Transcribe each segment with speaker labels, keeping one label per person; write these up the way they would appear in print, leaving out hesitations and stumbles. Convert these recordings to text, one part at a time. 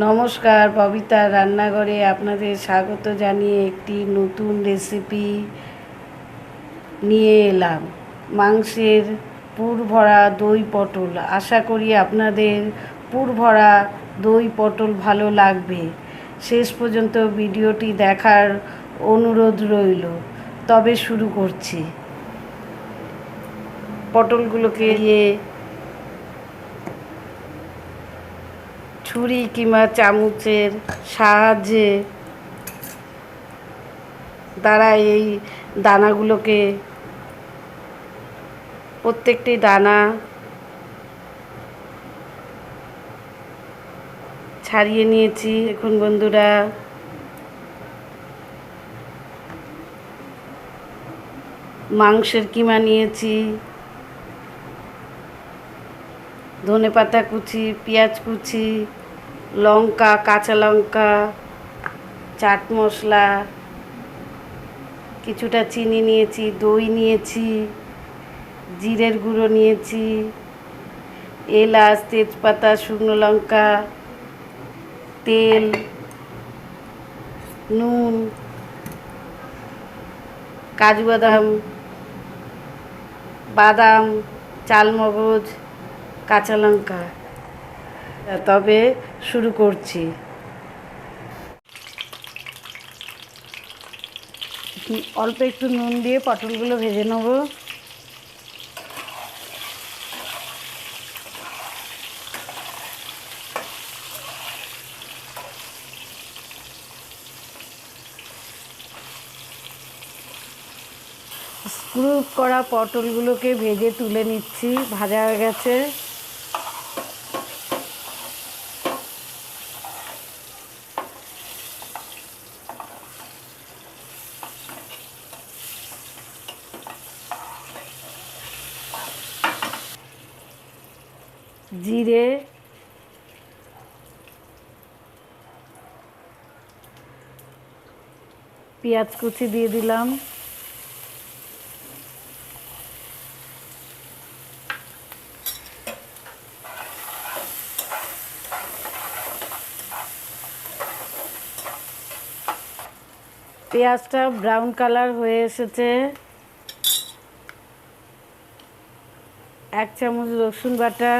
Speaker 1: নমস্কার, ববিতার রান্নাঘরে আপনাদের স্বাগত জানিয়ে একটি নতুন রেসিপি নিয়ে এলাম। মাংসের পুর ভরা দই পটল। আশা করি আপনাদের পুর ভরা দই পটল ভালো লাগবে। শেষ পর্যন্ত ভিডিওটি দেখার অনুরোধ রইল। তবে শুরু করছি। পটলগুলোকে ছুরি কিংবা চামচের সাহায্যে এই দানাগুলোকে প্রত্যেকটি দানা ছাড়িয়ে নিয়েছি। দেখুন বন্ধুরা, মাংসের কিমা নিয়েছি, ধনেপাতা কুচি, পেঁয়াজ কুচি, লঙ্কা, কাঁচা লঙ্কা, চাট মশলা, কিছুটা চিনি নিয়েছি, দই নিয়েছি, জিরের গুঁড়ো নিয়েছি, এলাচ, তেজপাতা, শুকনো লঙ্কা, তেল, নুন, কাজু বাদাম, চালমগজ, কাঁচা লঙ্কা। তবে শুরু করছি। অল্প একটু নুন দিয়ে পটলগুলো ভেজে নেব। স্ক্রুপ করা পটলগুলোকে ভেজে তুলে নিচ্ছি। ভাজা হয়ে গেছে। জিরে, পেঁয়াজ কুচি দিয়ে দিলাম, পেঁয়াজটা ব্রাউন কালার হয়ে এসেছে। 1 চামচ রসুন বাটা,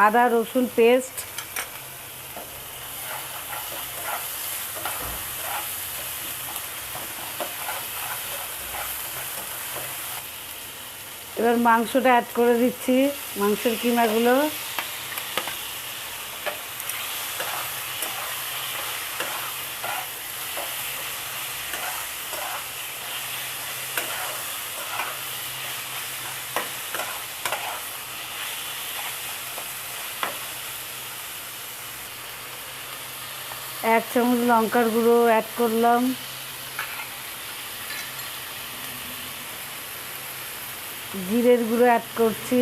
Speaker 1: আদা রসুন পেস্ট, এবার মাংসটা অ্যাড করে দিচ্ছি, মাংসের কিমাগুলো। এক চামচ লঙ্কার গুঁড়ো অ্যাড করলাম, জিরের গুঁড়ো অ্যাড করছি,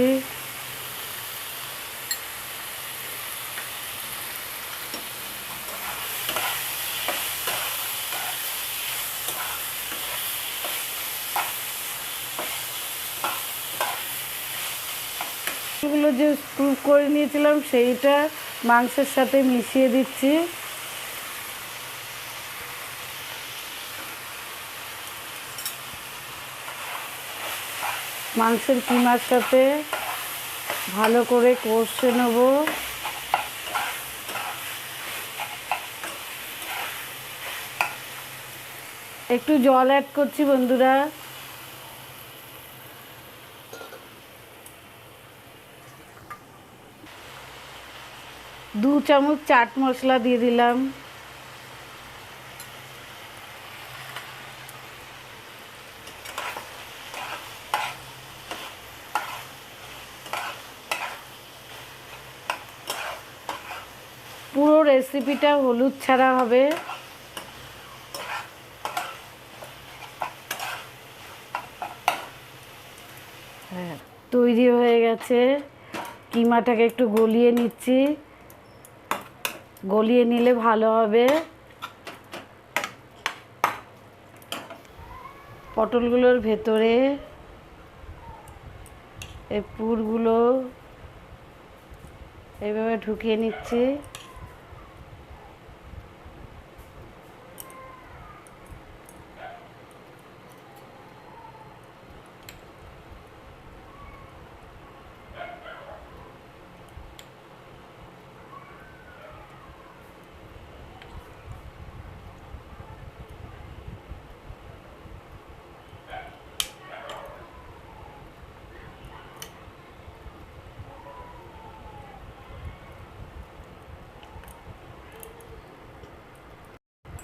Speaker 1: এগুলো যে স্ক্রুপ করে নিয়েছিলাম সেইটা মাংসের সাথে মিশিয়ে দিচ্ছি। মাংসের কিমার সাথে ভালো করে কষে নেব। একটু জল অ্যাড করছি বন্ধুরা। দু চামচ চাট মশলা দিয়ে দিলাম, পুরো রেসিপিটা হলুদ ছাড়া হবে। হ্যাঁ, তৈরি হয়ে গেছে। কিমাটাকে একটু গলিয়ে নিচ্ছি, গলিয়ে নিলে ভালো হবে। পটলগুলোর ভেতরে এই পুরগুলো এইভাবে ঢুকিয়ে নিচ্ছি।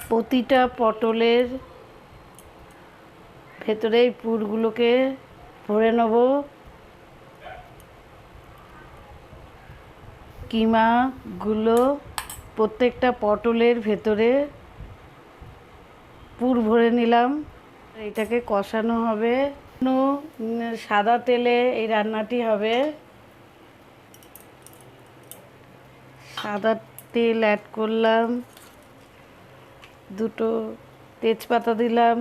Speaker 1: প্রতিটা পটলের ভেতরে এই পুরগুলোকে ভরে নেব। কিমাগুলো প্রত্যেকটা পটলের ভেতরে পুর ভরে নিলাম। এটাকে কষানো হবে। সাদা তেলে এই রান্নাটি হবে। সাদা তেল অ্যাড করলাম, দুটো তেজপাতা দিলাম,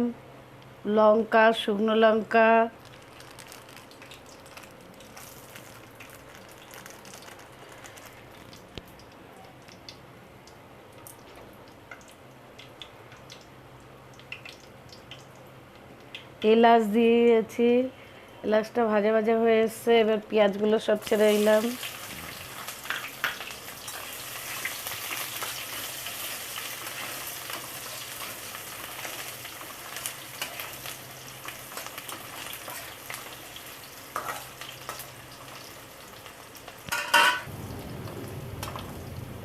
Speaker 1: লঙ্কা, শুকনো লঙ্কা, এলাচ দিয়েছি। এলাচটা ভাজা ভাজা হয়ে এসছে। এবার পেঁয়াজগুলো সব ছেড়ে দিলাম।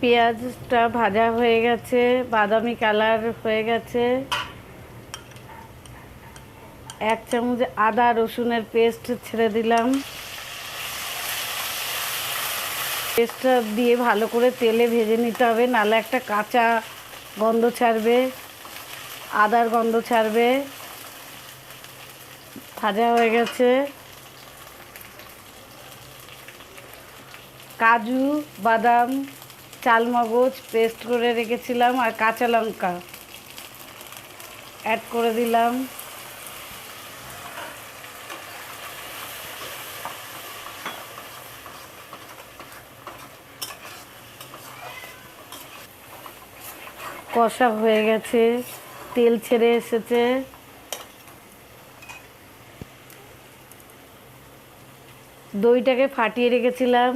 Speaker 1: পেঁয়াজটা ভাজা হয়ে গেছে, বাদামি কালার হয়ে গেছে। 1 চামচ আদা রসুনের পেস্ট ছেড়ে দিলাম। পেস্টটা দিয়ে ভালো করে তেলে ভেজে নিতে হবে, নাহলে একটা কাঁচা গন্ধ ছাড়বে, আদার গন্ধ ছাড়বে। ভাজা হয়ে গেছে। কাজু, বাদাম, চালমগজ পেস্ট করে রেখেছিলাম আর কাঁচা লঙ্কা অ্যাড করে দিলাম। কষা হয়ে গেছে, তেল ছেড়ে এসেছে। দইটাকে ফাটিয়ে রেখেছিলাম,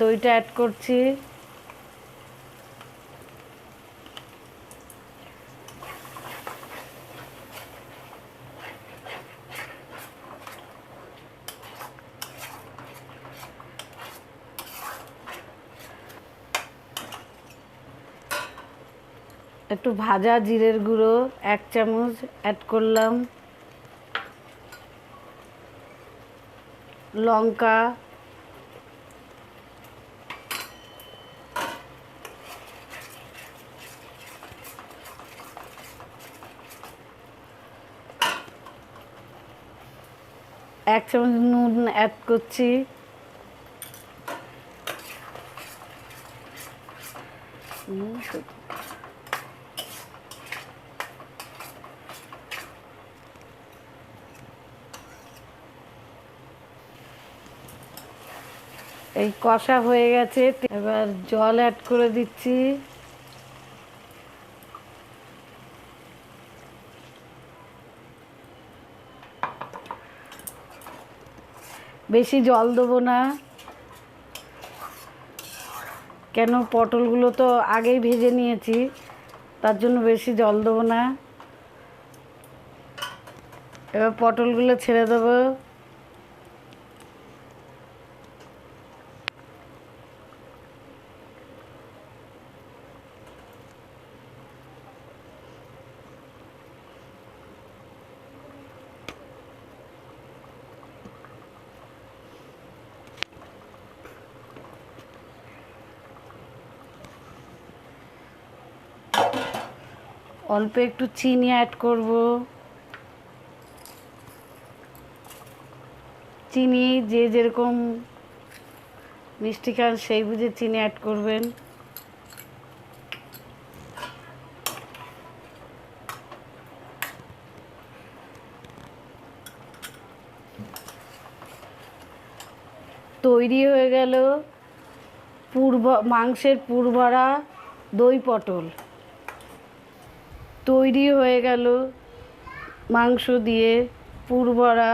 Speaker 1: দইটা অ্যাড করছি। একটু ভাজা জিরের গুঁড়ো 1 চামচ অ্যাড করলাম। লঙ্কা, এক চামচ নুন অ্যাড করছি। এই কষা হয়ে গেছে, এবার জল অ্যাড করে দিচ্ছি। বেশি জল দেবো না, কেন পটলগুলো তো আগেই ভেজে নিয়েছি, তার জন্য বেশি জল দেবো না। এবার পটলগুলো ছেড়ে দেবো। অল্প একটু চিনি অ্যাড করব। চিনি যে যেরকম মিষ্টি খান সেই বুঝে চিনি অ্যাড করবেন। তৈরি হয়ে গেল মাংসের পুর ভরা দই পটল। তৈরি হয়ে গেল মাংস দিয়ে পুর ভরা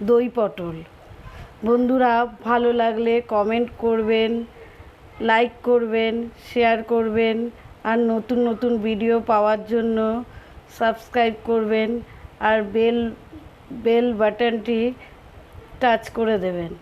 Speaker 1: দই পটল। বন্ধুরা, ভালো লাগলে কমেন্ট করবেন, লাইক করবেন, শেয়ার করবেন, আর নতুন নতুন ভিডিও পাওয়ার জন্য সাবস্ক্রাইব করবেন, আর বেল বাটনটি টাচ করে দেবেন।